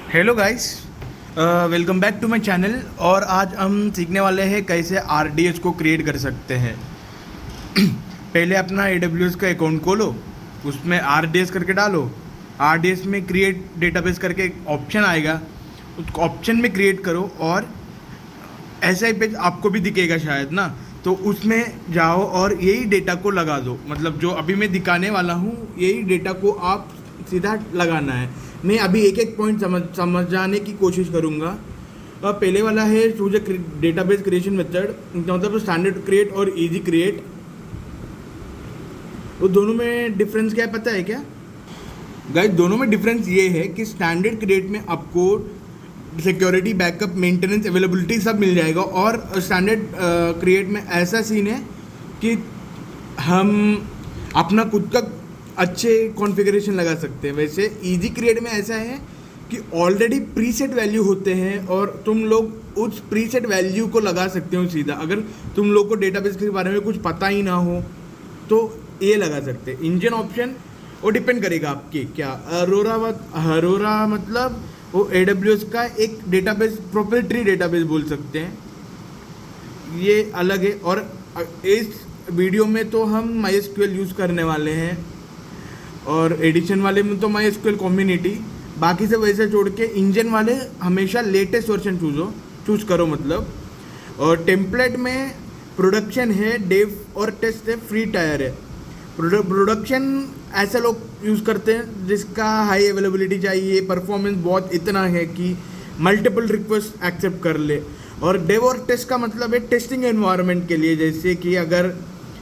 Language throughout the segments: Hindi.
Hello guys, welcome back to my channel. और आज हम सीखने वाले हैं कैसे आरडीएस को क्रिएट कर सकते हैं। पहले अपना AWS का अकाउंट खोलो, उसमें आरडीएस करके डालो। आरडीएस में क्रिएट डेटाबेस करके एक ऑप्शन आएगा, उस ऑप्शन में क्रिएट करो और ऐसा ही पेज आपको भी दिखेगा शायद ना। तो उसमें जाओ और यही डेटा को लगा दो, मतलब जो अभी मैं दिखाने वाला हूँ यही डेटा को आप सीधा लगाना है। मैं अभी एक एक पॉइंट समझाने की कोशिश करूँगा। पहले वाला है choose a database creation method, मतलब स्टैंडर्ड क्रिएट और इजी क्रिएट। वो दोनों में डिफरेंस क्या है पता है क्या गाइस? दोनों में डिफरेंस ये है कि स्टैंडर्ड क्रिएट में आपको सिक्योरिटी, बैकअप, मेंटेनेंस, अवेलेबिलिटी सब मिल जाएगा, और स्टैंडर्ड क्रिएट में ऐसा सीन है कि हम अपना खुद का अच्छे कॉन्फ़िगरेशन लगा सकते हैं। वैसे इजी क्रिएट में ऐसा है कि ऑलरेडी प्रीसेट वैल्यू होते हैं और तुम लोग उस प्रीसेट वैल्यू को लगा सकते हो सीधा। अगर तुम लोग को डेटाबेस के बारे में कुछ पता ही ना हो तो ये लगा सकते हैं। इंजन ऑप्शन वो डिपेंड करेगा आपके क्या। अरोरा मतलब वो AWS का एक डेटाबेस, प्रोप्राइटरी डेटाबेस बोल सकते हैं, ये अलग है। और इस वीडियो में तो हम MySQL यूज़ करने वाले हैं, और एडिशन वाले में तो MySQL कम्युनिटी। बाकी से वैसे छोड़ के इंजन वाले हमेशा लेटेस्ट वर्जन चूज़ करो मतलब। और टेम्पलेट में प्रोडक्शन है, डेव और टेस्ट है, फ्री टायर है। प्रोडक्शन ऐसे लोग यूज़ करते हैं जिसका हाई अवेलेबिलिटी चाहिए, परफॉर्मेंस बहुत इतना है कि मल्टीपल रिक्वेस्ट एक्सेप्ट कर ले। और डेव और टेस्ट का मतलब है टेस्टिंग एनवायरनमेंट के लिए, जैसे कि अगर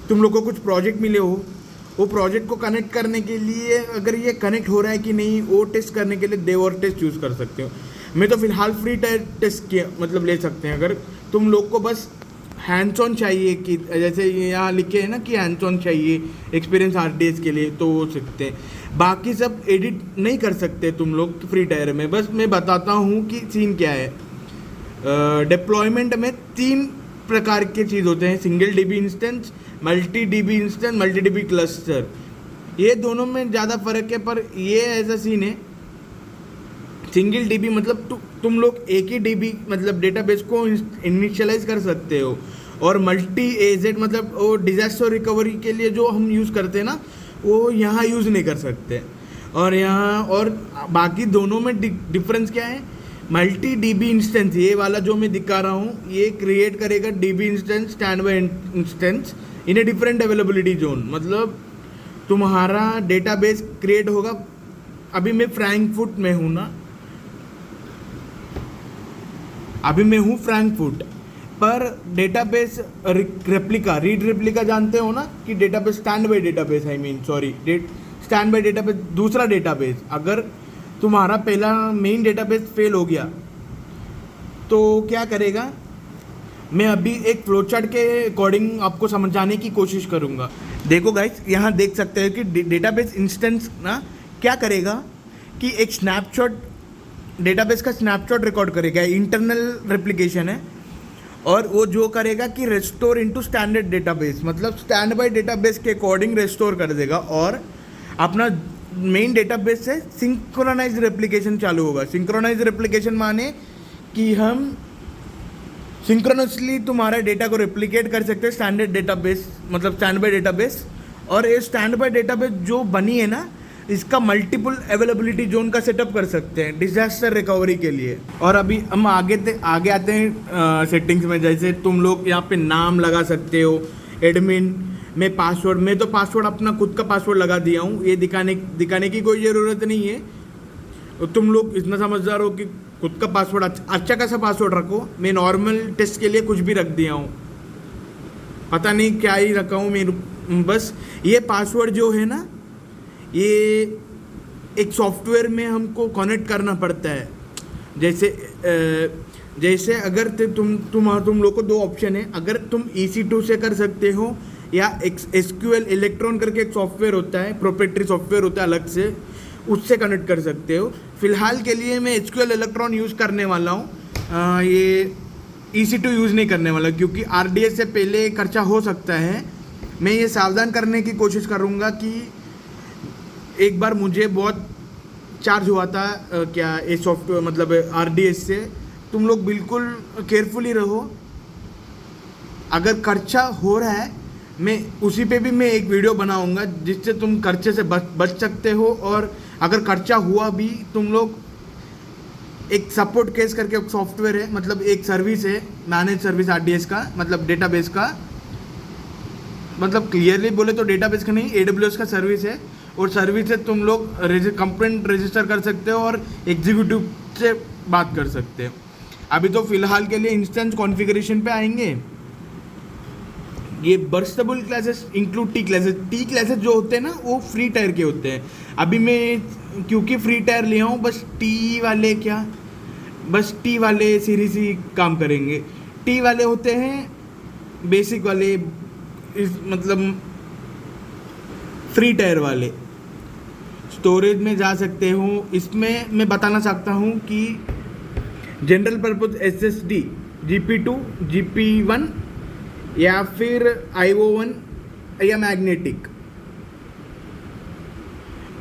तुम लोग को कुछ प्रोजेक्ट मिले हो, वो प्रोजेक्ट को कनेक्ट करने के लिए अगर ये कनेक्ट हो रहा है कि नहीं वो टेस्ट करने के लिए डेव और टेस्ट यूज़ कर सकते हो। मैं तो फिलहाल फ्री टायर टेस्ट किया मतलब ले सकते हैं। अगर तुम लोग को बस हैंड्स ऑन चाहिए, कि जैसे यहाँ लिखे है ना कि हैंड्स ऑन चाहिए एक्सपीरियंस आरडीएस के लिए, तो हो सकते हैं। बाकी सब एडिट नहीं कर सकते तुम लोग फ्री टायर में। बस मैं बताता हूँ कि सीन क्या है। डिप्लॉयमेंट में 3 प्रकार के चीज़ होते हैं: single dB instance, multi dB instance, multi dB cluster. ये दोनों में ज़्यादा फ़र्क है, पर ये ऐसा सीन है। सिंगल डीबी मतलब तुम लोग एक ही डीबी मतलब डेटाबेस को इनिशियलाइज कर सकते हो, और मल्टी एजेड मतलब वो डिजास्टर रिकवरी के लिए जो हम यूज़ करते हैं ना, वो यहाँ यूज़ नहीं कर सकते। और बाकी दोनों में डिफरेंस क्या है? मल्टी डीबी इंस्टेंस, ये वाला जो मैं दिखा रहा हूँ, ये क्रिएट करेगा dB instance, stand by instance in a different availability zone. मतलब तुम्हारा डेटाबेस क्रिएट होगा। अभी मैं फ्रैंकफर्ट में हूँ ना, अभी मैं हूँ फ्रैंकफर्ट, पर डेटाबेस रीड रेप्लिका जानते हो ना, कि database stand by database, stand by database दूसरा डेटाबेस। अगर तुम्हारा पहला मेन डेटाबेस फेल हो गया तो क्या करेगा? मैं अभी एक फ्लो चार्ट के अकॉर्डिंग आपको समझाने की कोशिश करूंगा। देखो गाइस, यहाँ देख सकते हैं कि डेटाबेस इंस्टेंस ना क्या करेगा कि एक स्नैपशॉट, डेटाबेस का स्नैपशॉट रिकॉर्ड करेगा। इंटरनल रेप्लिकेशन है, और वो जो करेगा कि रेस्टोर इनटू स्टैंडर्ड डेटाबेस, मतलब स्टैंड बाय डेटाबेस के अकॉर्डिंग रेस्टोर कर देगा, और अपना मेन डेटाबेस से सिंक्रोनाइज रेप्लिकेशन चालू होगा। सिंक्रोनाइज रेप्लिकेशन माने कि हम सिंक्रोनसली तुम्हारा डेटा को रेप्लिकेट कर सकते हैं स्टैंडर्ड डेटाबेस, मतलब स्टैंड बाय डेटाबेस। और ये स्टैंड बाय डेटाबेस जो बनी है ना, इसका मल्टीपल अवेलेबिलिटी जोन का सेटअप कर सकते हैं डिजास्टर रिकवरी के लिए। और अभी हम आगे आते हैं सेटिंग्स में। जैसे तुम लोग यहाँ पे नाम लगा सकते हो, एडमिन में पासवर्ड। मैं तो पासवर्ड अपना खुद का पासवर्ड लगा दिया हूँ, ये दिखाने की कोई ज़रूरत नहीं है। तो तुम लोग इतना समझदार हो कि खुद का पासवर्ड अच्छा खासा पासवर्ड रखो। मैं नॉर्मल टेस्ट के लिए कुछ भी रख दिया हूँ, पता नहीं क्या ही रखा हूँ मैं। बस ये पासवर्ड जो है ना, ये एक सॉफ्टवेयर में हमको कनेक्ट करना पड़ता है। जैसे अगर तुम लोग को 2 ऑप्शन है। अगर तुम EC2 से कर सकते हो, या SQL इलेक्ट्रॉन करके एक सॉफ्टवेयर होता है, प्रोप्राइटरी सॉफ्टवेयर होता है अलग से, उससे कनेक्ट कर सकते हो। फिलहाल के लिए मैं SQL इलेक्ट्रॉन यूज़ करने वाला हूँ, ये EC2 यूज़ नहीं करने वाला, क्योंकि RDS से पहले खर्चा हो सकता है। मैं ये सावधान करने की कोशिश करूँगा कि एक बार मुझे बहुत चार्ज हुआ था क्या ये सॉफ्टवेयर मतलब RDS से, तुम लोग बिल्कुल केयरफुली रहो। अगर खर्चा हो रहा है, मैं उसी पे भी मैं एक वीडियो बनाऊंगा जिससे तुम खर्चे से बच सकते हो। और अगर खर्चा हुआ भी, तुम लोग एक सपोर्ट केस करके एक सॉफ्टवेयर है, मतलब एक सर्विस है, मैनेज सर्विस RDS का, मतलब डेटाबेस का, मतलब क्लियरली बोले तो डेटाबेस का नहीं, AWS का सर्विस है। और सर्विस से तुम लोग कंप्लेंट रजिस्टर कर सकते हो और एग्जीक्यूटिव से बात कर सकते हो। अभी तो फिलहाल के लिए इंस्टेंस कॉन्फ़िगरेशन पे आएंगे। ये बर्स्टेबल क्लासेस इंक्लूड टी क्लासेस जो होते हैं ना, वो फ्री टायर के होते हैं। अभी मैं क्योंकि फ्री टायर लिया हूँ, बस टी वाले सीरीज ही काम करेंगे। टी वाले होते हैं बेसिक वाले, मतलब फ्री टायर वाले। स्टोरेज में जा सकते हो। इसमें मैं बताना चाहता हूँ कि general purpose SSD GP2 GP1 या फिर IO1 या मैग्नेटिक।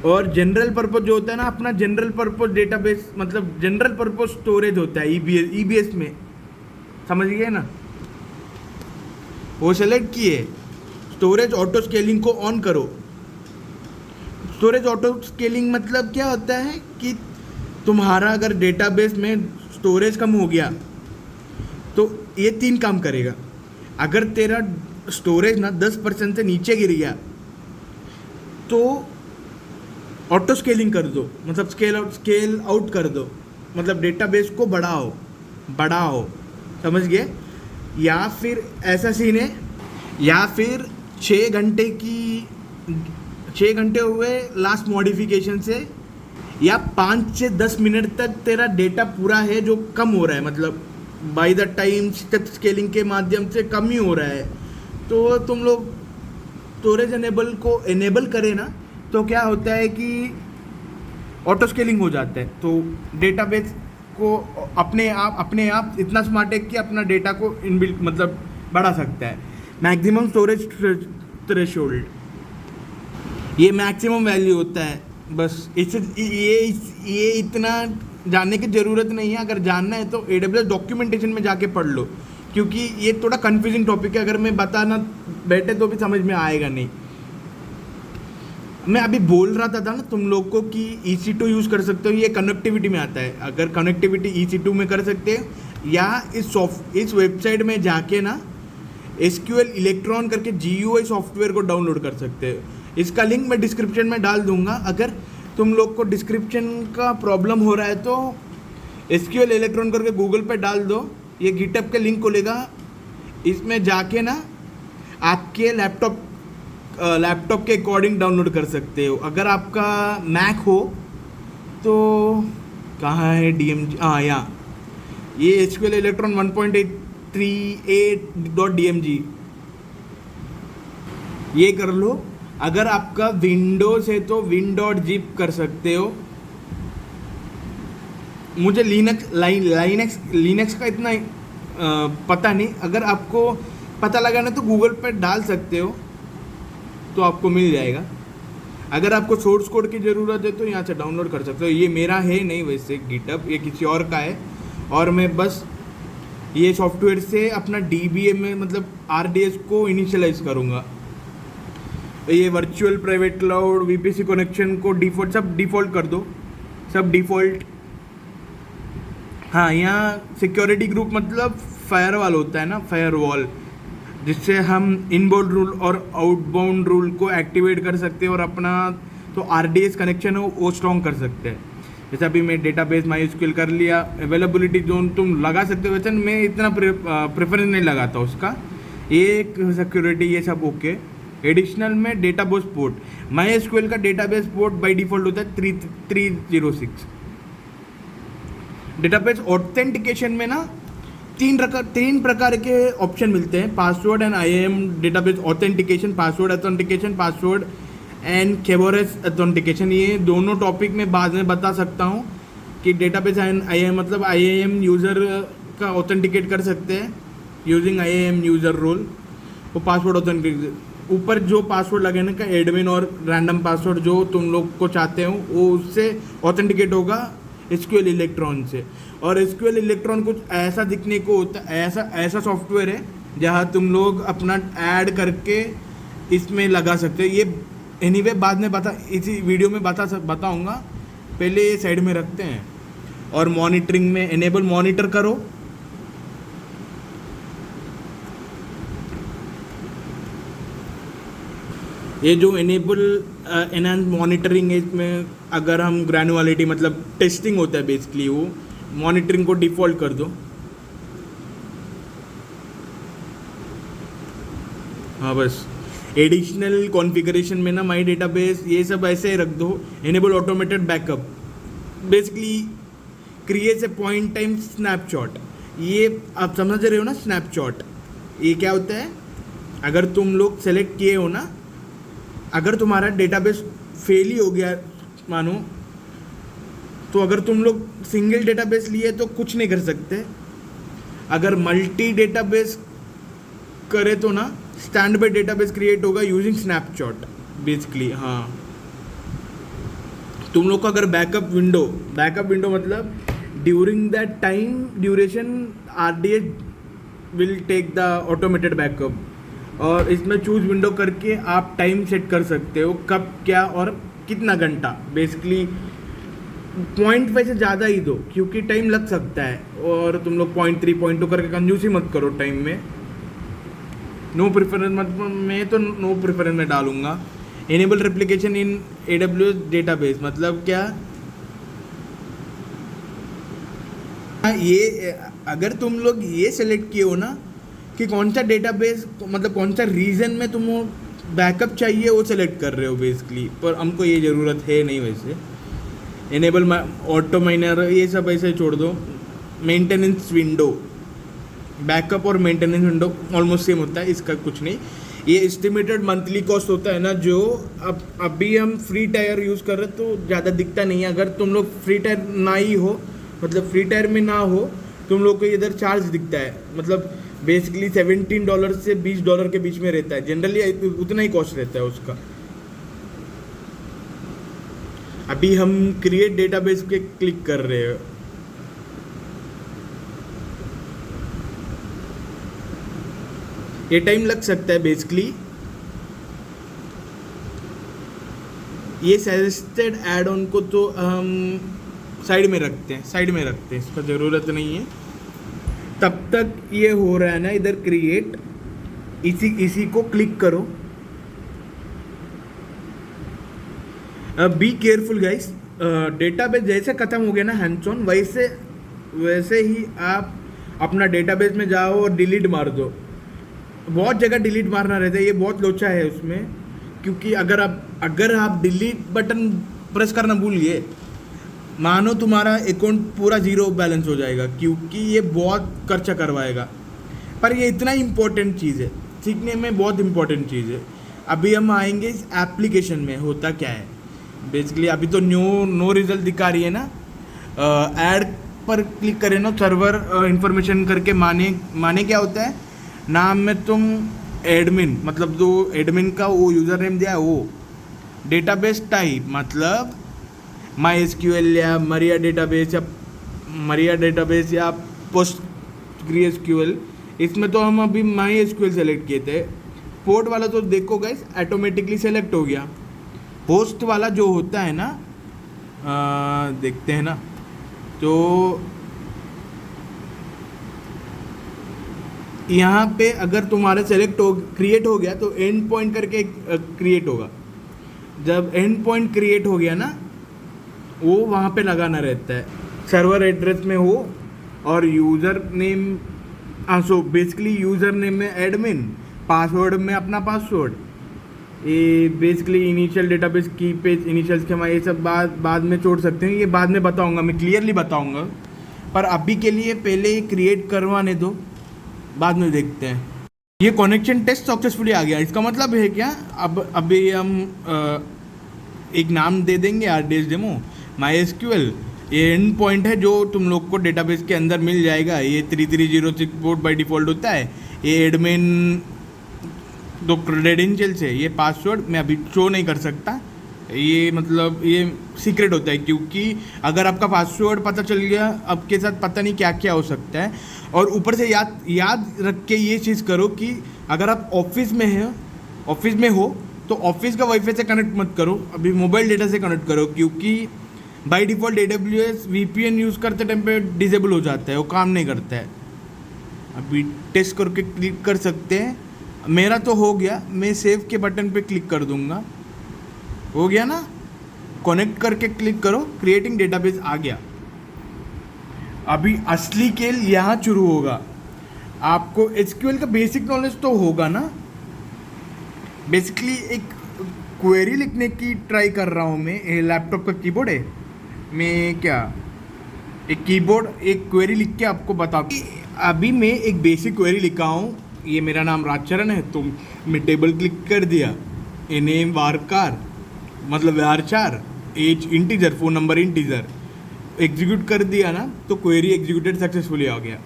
और जनरल पर्पज जो होता है ना, अपना जनरल पर्पज डेटाबेस, मतलब जनरल पर्पज स्टोरेज होता है EBS में, समझ गए ना, वो सेलेक्ट किए। स्टोरेज ऑटो स्केलिंग को ऑन करो। स्टोरेज ऑटो स्केलिंग मतलब क्या होता है कि तुम्हारा अगर डेटाबेस में स्टोरेज कम हो गया तो ये 3 काम करेगा। अगर तेरा स्टोरेज ना 10% से नीचे गिर गया तो ऑटो स्केलिंग कर दो, मतलब स्केल आउट कर दो, मतलब डेटाबेस को बढ़ाओ, समझ गए। या फिर ऐसा सीन है, या फिर 6 घंटे हुए लास्ट मॉडिफिकेशन से, या 5 से 10 मिनट तक तेरा डेटा पूरा है जो कम हो रहा है, मतलब by the time step scaling के माध्यम से कम ही हो रहा है, तो तुम लोग स्टोरेज एनेबल करें ना, तो क्या होता है कि ऑटो स्केलिंग हो जाता है। तो डेटाबेस को अपने आप इतना स्मार्ट है कि अपना डेटा को इनबिल्ट मतलब बढ़ा सकता है। मैक्सिमम स्टोरेज थ्रेशोल्ड, ये मैक्सिमम वैल्यू होता है। बस इससे ये इतना जानने की ज़रूरत नहीं है। अगर जानना है तो AWS डॉक्यूमेंटेशन में जाके पढ़ लो, क्योंकि ये थोड़ा कंफ्यूजिंग टॉपिक है। अगर मैं बताना बैठे तो भी समझ में आएगा नहीं। मैं अभी बोल रहा था ना तुम लोग को कि EC2 यूज़ कर सकते हो, ये कनेक्टिविटी में आता है। अगर कनेक्टिविटी EC2 में कर सकते हो, या इस वेबसाइट में जाके ना SQL इलेक्ट्रॉन करके GUI सॉफ्टवेयर को डाउनलोड कर सकते हो। इसका लिंक मैं डिस्क्रिप्शन में डाल दूंगा। अगर तुम लोग को डिस्क्रिप्शन का प्रॉब्लम हो रहा है तो SQL इलेक्ट्रॉन करके गूगल पे डाल दो, ये गिटहब के लिंक खुलेगा। इसमें जाके ना आपके लैपटॉप के अकॉर्डिंग डाउनलोड कर सकते हो। अगर आपका मैक हो तो कहाँ है DMG, हाँ यहाँ, ये SQL इलेक्ट्रॉन 1.838.dmg, ये कर लो। अगर आपका विंडोज है तो win.zip कर सकते हो। मुझे लिनक्स का इतना पता नहीं। अगर आपको पता लगा ना तो गूगल पे डाल सकते हो, तो आपको मिल जाएगा। अगर आपको सोर्स कोड की ज़रूरत है तो यहाँ से डाउनलोड कर सकते हो। ये मेरा है नहीं वैसे गिटहब, ये किसी और का है। और मैं बस ये सॉफ्टवेयर से अपना DBA में मतलब RDS को इनिशियलाइज करूँगा। ये virtual private cloud VPC connection को सब डिफ़ॉल्ट कर दो, सब डिफ़ॉल्ट। हाँ, यहाँ सिक्योरिटी ग्रुप मतलब फायरवॉल होता है ना, फायरवॉल, जिससे हम इनबाउंड रूल और आउटबाउंड रूल को एक्टिवेट कर सकते हैं और अपना तो RDS कनेक्शन हो वो स्ट्रॉन्ग कर सकते हैं। जैसे अभी मैं डेटाबेस MySQL कर लिया, अवेलेबिलिटी जोन तुम लगा सकते हो। वैसे मैं इतना प्रेफरेंस नहीं लगाता उसका, एक सिक्योरिटी ये सब ओके। एडिशनल में डेटाबेस पोर्ट, MySQL का डेटाबेस पोर्ट बाय डिफ़ॉल्ट होता है 306। डेटाबेस ऑथेंटिकेशन में ना 3 प्रकार के ऑप्शन मिलते हैं, password and IAM database authentication, password and Kerberos authentication. ये दोनों टॉपिक में बाद में बता सकता हूँ कि डेटाबेस एंड IAM मतलब IAM यूज़र का ऑथेंटिकेट कर सकते हैं यूजिंग IAM यूज़र रोल, वो पासवर्ड ऊपर जो पासवर्ड लगाने का एडमिन और रैंडम पासवर्ड जो तुम लोग को चाहते हो वो उससे ऑथेंटिकेट होगा एसक्यूएल इलेक्ट्रॉन से। और एसक्यूएल इलेक्ट्रॉन कुछ ऐसा दिखने को होता है, ऐसा ऐसा सॉफ्टवेयर है जहाँ तुम लोग अपना ऐड करके इसमें लगा सकते हो। ये एनीवे बाद में इसी वीडियो में बताऊँगा, पहले ये साइड में रखते हैं। और मॉनिटरिंग में एनेबल मॉनिटर करो। ये जो एनेबल एनहांस मॉनिटरिंग है, इसमें अगर हम ग्रैनुअलिटी मतलब टेस्टिंग होता है बेसिकली, वो मॉनिटरिंग को डिफ़ॉल्ट कर दो। हाँ बस एडिशनल कॉन्फ़िगरेशन में ना माई डेटाबेस ये सब ऐसे रख दो। Enable automated backup, basically creates a point time snapshot. ये आप समझ रहे हो ना, स्नैपशॉट ये क्या होता है? अगर तुम लोग सेलेक्ट किए हो ना, अगर तुम्हारा डेटाबेस फेल ही हो गया मानो, तो अगर तुम लोग सिंगल डेटाबेस लिए तो कुछ नहीं कर सकते। अगर मल्टी डेटाबेस करे तो ना स्टैंड बाय डेटाबेस क्रिएट होगा यूजिंग स्नैपशॉट बेसिकली। हाँ, तुम लोग को अगर बैकअप विंडो मतलब during that time duration RDS will take the automated backup. और इसमें चूज विंडो करके आप टाइम सेट कर सकते हो, कब क्या और कितना घंटा। बेसिकली 0.5 से ज़्यादा ही दो क्योंकि टाइम लग सकता है। और तुम लोग 0.3 0.2 करके कंजूसी मत करो टाइम में। नो प्रेफरेंस मैं तो नो प्रेफरेंस में डालूंगा। एनेबल रेप्लिकेशन इन AWS डेटाबेस मतलब क्या? ये अगर तुम लोग ये सेलेक्ट किए हो ना कि कौन सा डेटाबेस मतलब कौन सा रीजन में तुम बैकअप चाहिए वो सेलेक्ट कर रहे हो बेसिकली, पर हमको ये ज़रूरत है नहीं। वैसे एनेबल ऑटो माइनर ये सब ऐसे छोड़ दो। मेंटेनेंस विंडो, बैकअप और मेंटेनेंस विंडो ऑलमोस्ट सेम होता है, इसका कुछ नहीं। ये एस्टिमेटेड मंथली कॉस्ट होता है ना, जो अभी हम फ्री टायर यूज़ कर रहे तो ज़्यादा दिखता नहीं है। अगर तुम लोग फ्री टायर ना ही हो, मतलब फ्री टायर में ना हो, तुम लोग को इधर चार्ज दिखता है। मतलब बेसिकली $17 से $20 के बीच में रहता है जनरली, उतना ही कॉस्ट रहता है उसका। अभी हम क्रिएट डेटाबेस पे क्लिक कर रहे हैं। ये टाइम लग सकता है बेसिकली। ये सजेस्टेड ऐड ऑन को तो हम साइड में रखते हैं, इसका ज़रूरत नहीं है। तब तक ये हो रहा है ना इधर क्रिएट, इसी को क्लिक करो। बी केयरफुल गाइस, डेटाबेस जैसे ख़त्म हो गया ना हैंड्स ऑन, वैसे ही आप अपना डेटाबेस में जाओ और डिलीट मार दो। बहुत जगह डिलीट मारना रहता है, ये बहुत लोचा है उसमें, क्योंकि अगर आप डिलीट बटन प्रेस करना भूल गए, मानो तुम्हारा अकाउंट पूरा ज़ीरो बैलेंस हो जाएगा, क्योंकि ये बहुत खर्चा करवाएगा। पर ये इतना इम्पोर्टेंट चीज़ है, सीखने में बहुत इम्पोर्टेंट चीज़ है। अभी हम आएंगे इस एप्लीकेशन में होता क्या है बेसिकली। अभी तो नो रिजल्ट दिखा रही है ना, ऐड पर क्लिक करें ना, सर्वर इंफॉर्मेशन करके माने क्या होता है, नाम में तुम एडमिन मतलब जो एडमिन का वो यूज़र नेम दिया है वो, डेटाबेस टाइप मतलब MySQL या मरिया डेटाबेस या PostgreSQL। इसमें तो हम अभी MySQL सेलेक्ट किए थे। पोर्ट वाला तो देखो गाइस ऑटोमेटिकली सेलेक्ट हो गया। होस्ट वाला जो होता है ना, देखते हैं ना, तो यहाँ पे अगर तुम्हारे क्रिएट हो गया तो एंड पॉइंट करके क्रिएट होगा। जब एंड पॉइंट क्रिएट हो गया ना, वो वहाँ पे लगाना रहता है, सर्वर एड्रेस में हो और user name. So basically user name में एडमिन, पासवर्ड में अपना पासवर्ड, ये बेसिकली इनिशियल डेटाबेस की पेज इनिशियल स्कीमा, ये सब बाद में छोड़ सकते हैं। ये बाद में बताऊंगा, मैं क्लियरली बताऊंगा, पर अभी के लिए पहले क्रिएट करवाने दो, बाद में देखते हैं। ये कनेक्शन टेस्ट सक्सेसफुली आ गया। इसका मतलब है क्या, अभी हम एक नाम दे देंगे RDS डेमो MySQL। ये एंड पॉइंट है जो तुम लोग को डेटाबेस के अंदर मिल जाएगा। ये 3306 पोर्ट बाय डिफ़ॉल्ट होता है। ये एडमिन तो क्रेडेंशियल्स है, ये पासवर्ड मैं अभी शो नहीं कर सकता, ये मतलब ये सीक्रेट होता है, क्योंकि अगर आपका पासवर्ड पता चल गया आपके साथ पता नहीं क्या क्या हो सकता है। और ऊपर से याद रख के ये चीज़ करो कि अगर आप ऑफिस में हो तो ऑफिस का वाईफाई से कनेक्ट मत करो, अभी मोबाइल डेटा से कनेक्ट करो, क्योंकि by default AWS VPN use करते टाइम पे डिसेबल हो जाता है, वो काम नहीं करता है। अभी टेस्ट करके क्लिक कर सकते हैं, मेरा तो हो गया, मैं सेव के बटन पे क्लिक कर दूंगा, हो गया ना। कनेक्ट करके क्लिक करो, क्रिएटिंग डेटाबेस आ गया। अभी असली खेल यहाँ शुरू होगा। आपको SQL का बेसिक नॉलेज तो होगा ना। बेसिकली एक क्वेरी लिखने की ट्राई कर रहा हूँ मैं, लैपटॉप का कीबोर्ड है, मैं क्या एक क्वेरी लिख के आपको बताऊँ। अभी मैं एक बेसिक क्वेरी लिखा हूँ, ये मेरा नाम राजचरण है, तो मैं टेबल क्लिक कर दिया, नेम वारकार मतलब var4, as integer, phone number integer, execute कर दिया ना, तो क्वेरी एग्जीक्यूटेड सक्सेसफुली आ गया।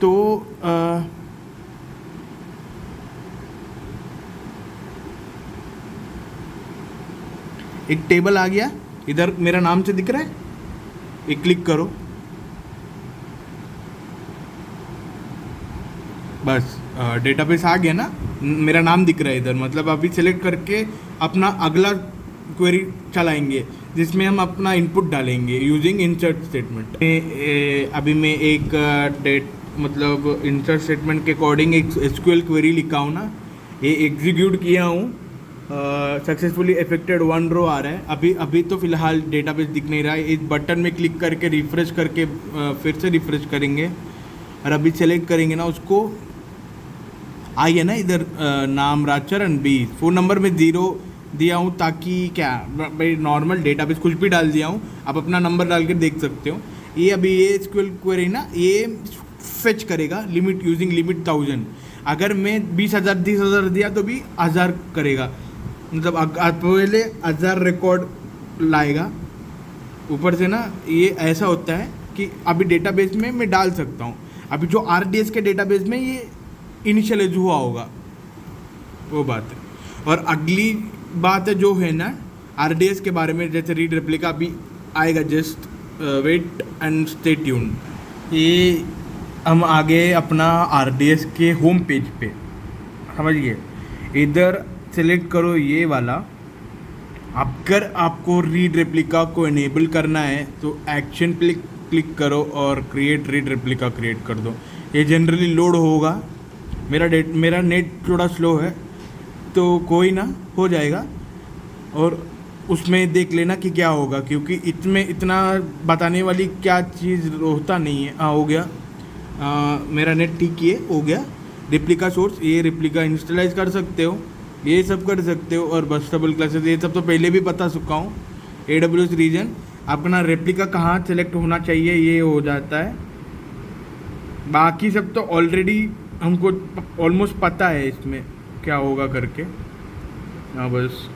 तो एक टेबल आ गया, इधर मेरा नाम से दिख रहा है, एक क्लिक करो, बस डेटाबेस आ गया ना, मेरा नाम दिख रहा है इधर, मतलब अभी सेलेक्ट करके अपना अगला क्वेरी चलाएंगे जिसमें हम अपना इनपुट डालेंगे यूजिंग इंसर्ट स्टेटमेंट। अभी मैं एक मतलब इंसर्ट स्टेटमेंट के अकॉर्डिंग एक SQL क्वेरी लिखा हूँ ना, ये एग्जीक्यूट किया हूँ, सक्सेसफुली इफेक्टेड 1 रो आ रहा है। अभी तो फिलहाल डेटाबेस दिख नहीं रहा है। इस बटन में क्लिक करके रिफ्रेश करके फिर से रिफ्रेश करेंगे और अभी सेलेक्ट करेंगे ना, उसको आइए ना इधर नाम राजचरण 20, फ़ोन नंबर में 0 दिया हूँ ताकि क्या भाई नॉर्मल डेटाबेस कुछ भी डाल दिया हूँ, आप अपना नंबर डाल के देख सकते हो। ये अभी ये SQL क्वेरी ना ये फेच करेगा लिमिट यूजिंग लिमिट 1000, अगर मैं 20,000 30,000 दिया तो भी 1000 करेगा, मतलब पहले 1000 रिकॉर्ड लाएगा। ऊपर से ना ये ऐसा होता है कि अभी डेटाबेस में मैं डाल सकता हूँ, अभी जो RDS के डेटाबेस में ये इनिशियलाइज हुआ होगा वो बात है। और अगली बात है जो है ना RDS के बारे में, जैसे रीड रेप्लिका अभी आएगा, just wait and stay tune. ये हम आगे अपना RDS के होम पेज पे, समझिए, इधर सेलेक्ट करो ये वाला। अगर आपको रीड रेप्लिका को इनेबल करना है तो एक्शन पे क्लिक करो और क्रिएट रीड रेप्लिका क्रिएट कर दो। ये जनरली लोड होगा, मेरा नेट थोड़ा स्लो है तो कोई ना, हो जाएगा। और उसमें देख लेना कि क्या होगा, क्योंकि इसमें इतना बताने वाली क्या चीज़ होता नहीं है। हाँ हो गया, मेरा नेट ठीक ही है, हो गया। रेप्लिका सोर्स, ये रेप्लिका इंस्टॉलाइज कर सकते हो, ये सब कर सकते हो। और बस्टेबल क्लासेस ये सब तो पहले भी बता चुका हूँ। AWS रीजन, अपना रेप्लिका कहाँ सेलेक्ट होना चाहिए ये हो जाता है, बाकी सब तो ऑलरेडी हमको ऑलमोस्ट पता है इसमें क्या होगा करके। हाँ बस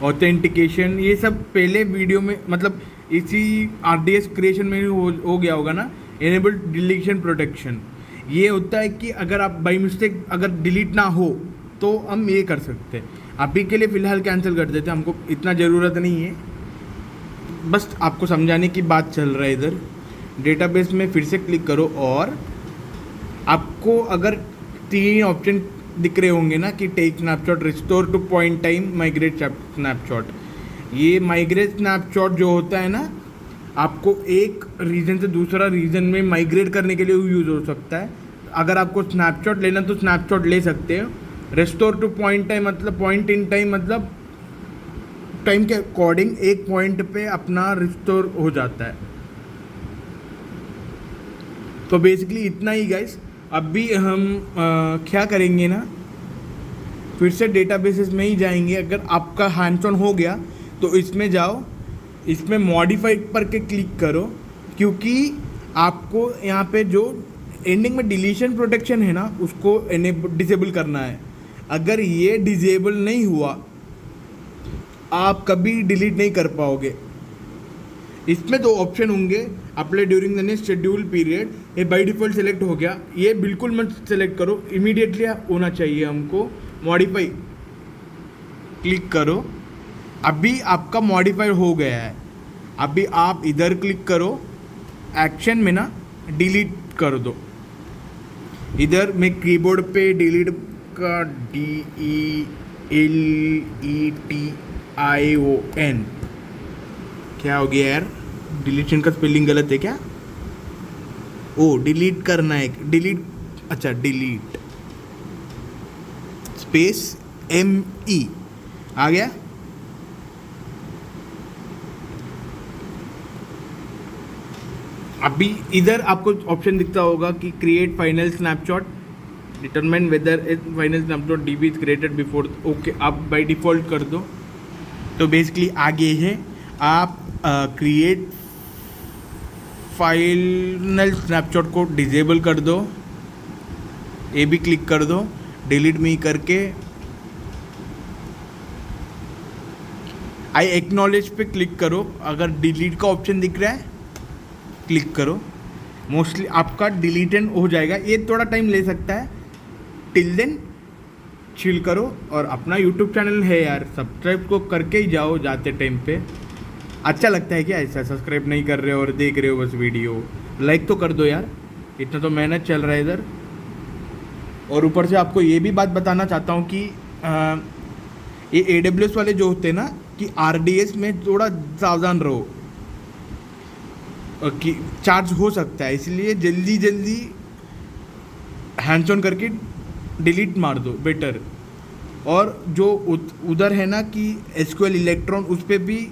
ऑथेंटिकेशन ये सब पहले वीडियो में, मतलब इसी RDS क्रिएशन में हो गया होगा ना। एनेबल डिलीशन प्रोटेक्शन, ये होता है कि अगर आप बाई मिस्टेक अगर डिलीट ना हो तो हम ये कर सकते हैं। अभी के लिए फ़िलहाल कैंसिल कर देते हैं, हमको इतना ज़रूरत नहीं है, बस आपको समझाने की बात चल रहा है। इधर डेटाबेस में फिर से क्लिक करो और आपको अगर 3 ऑप्शन दिख रहे होंगे ना कि take snapshot, restore to point time, migrate snapshot. ये माइग्रेट स्नैपशॉट जो होता है ना, आपको एक रीजन से दूसरा रीजन में माइग्रेट करने के लिए यूज़ हो सकता है। अगर आपको स्नैपशॉट लेना तो स्नैपशॉट ले सकते हो। रिस्टोर टू पॉइंट टाइम मतलब पॉइंट इन टाइम, मतलब टाइम के अकॉर्डिंग एक पॉइंट पे अपना रिस्टोर हो जाता है। तो बेसिकली इतना ही गाइस। अभी हम क्या करेंगे ना, फिर से डेटाबेसेस में ही जाएंगे। अगर आपका हैंड्स ऑन हो गया तो इसमें जाओ, इसमें मॉडिफाई पर के क्लिक करो, क्योंकि आपको यहाँ पे जो एंडिंग में डिलीशन प्रोटेक्शन है ना उसको डिसेबल करना है। अगर ये डिसेबल नहीं हुआ आप कभी डिलीट नहीं कर पाओगे। इसमें 2 ऑप्शन होंगे, apply during the next schedule period. ये बाय डिफ़ॉल्ट सेलेक्ट हो गया, ये बिल्कुल मत सेलेक्ट करो, इमीडिएटली होना चाहिए हमको। मॉडिफाई क्लिक करो, अभी आपका मॉडिफाई हो गया है। अभी आप इधर क्लिक करो, एक्शन में ना डिलीट कर दो। इधर मैं कीबोर्ड पे डिलीट का DELETION, क्या हो गया यार, डिलीशन का स्पेलिंग गलत है क्या? ओ डिलीट करना है, डिलीट, अच्छा डिलीट स्पेस ME आ गया। अभी इधर आपको ऑप्शन दिखता होगा कि create final snapshot, determine whether final snapshot DB is created before. Okay, आप बाय डिफ़ॉल्ट कर दो। तो बेसिकली आगे है, आप क्रिएट फाइनल स्नैपशॉट को डिजेबल कर दो, ये भी क्लिक कर दो, डिलीट मी करके आई एक्नॉलेज पे क्लिक करो। अगर डिलीट का ऑप्शन दिख रहा है क्लिक करो, मोस्टली आपका डिलीटन हो जाएगा। ये थोड़ा टाइम ले सकता है, टिल देन चिल करो। और अपना यूट्यूब चैनल है यार, सब्सक्राइब को करके ही जाओ जाते टाइम पे। अच्छा लगता है क्या ऐसा? सब्सक्राइब नहीं कर रहे हो और देख रहे हो बस वीडियो, लाइक तो कर दो यार, इतना तो मेहनत चल रहा है इधर। और ऊपर से आपको ये भी बात बताना चाहता हूँ कि ये AWS वाले जो होते हैं ना, कि RDS में थोड़ा सावधान रहो कि चार्ज हो सकता है, इसलिए जल्दी जल्दी हैंड्स ऑन करके डिलीट मार दो बेटर। और जो उधर है ना कि SQL इलेक्ट्रॉन, उस पर भी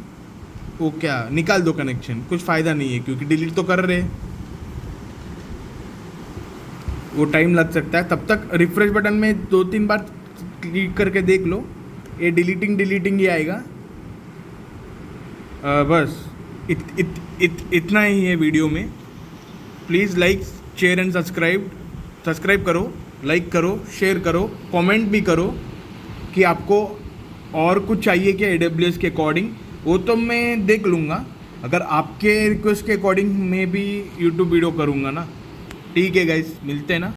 वो क्या निकाल दो कनेक्शन, कुछ फ़ायदा नहीं है क्योंकि डिलीट तो कर रहे हैं, वो टाइम लग सकता है। तब तक रिफ्रेश बटन में 2-3 बार क्लिक करके देख लो, ये डिलीटिंग ही आएगा। बस इतना ही है वीडियो में। Please like share and subscribe करो, लाइक करो, शेयर करो, कमेंट भी करो कि आपको और कुछ चाहिए क्या AWS के अकॉर्डिंग, वो तो मैं देख लूँगा। अगर आपके रिक्वेस्ट के अकॉर्डिंग मैं भी यूट्यूब वीडियो करूँगा ना। ठीक है गाइस, मिलते हैं ना।